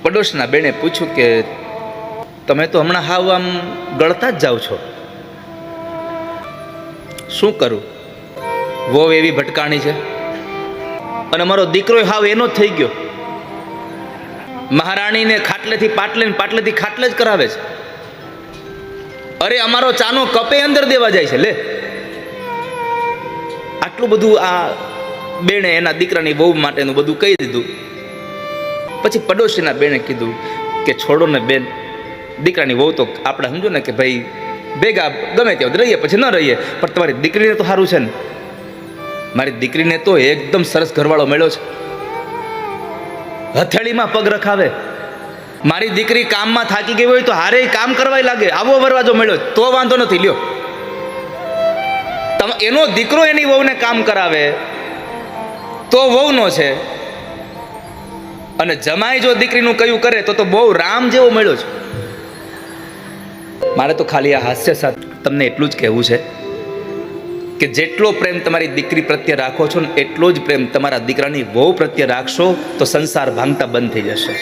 પડોશના બેને પૂછ્યું કે તમે તો હમણાં હાવ આમ ગળતા જ જાઓ છો, શું કરું? વહુ એવી ભટકાણી છે અને મારો દીકરો હાવ એનો જ થઈ ગયો. મહારાણીને ખાટલેથી પાટલે ને પાટલેથી ખાટલે જ કરાવે છે. અરે અમારો ચાનો કપે અંદર દેવા જાય છે. લે, આટલું બધું આ બેને એના દીકરાની વહુ માટેનું બધું કહી દીધું. પછી પડોશીના બેને કીધું કે છોડો ને બેન, દીકરાની વહુ તો આપણે સમજો ને કે ભાઈ ભેગા ગમે ત્યાં રહીએ પછી ન રહીએ, પણ તમારી દીકરીને તો સારું છે ને. મારી દીકરીને તો એકદમ સરસ ઘરવાળો મળ્યો છે, હથેળીમાં પગ રખાવે. મારી દીકરી કામમાં થાકી ગઈ હોય તો હારે કામ કરવા લાગે, આવો વરવાજો મળ્યો તો વાંધો નથી. લ્યો, એનો દીકરો એની વહુને કામ કરાવે તો વહુનો છે, અને જમાઈ જો દીકરીનું કયું કરે તો બહુ રામ જેવો મળ્યો છે. મારે તો ખાલી આ હાસ્ય સાથે તમને એટલું જ કહેવું છે કે જેટલો પ્રેમ તમારી દીકરી પ્રત્યે રાખો છો ને એટલો જ પ્રેમ તમારા દીકરાની વહુ પ્રત્યે રાખશો તો સંસાર ભાંગતા બંધ થઈ જશે.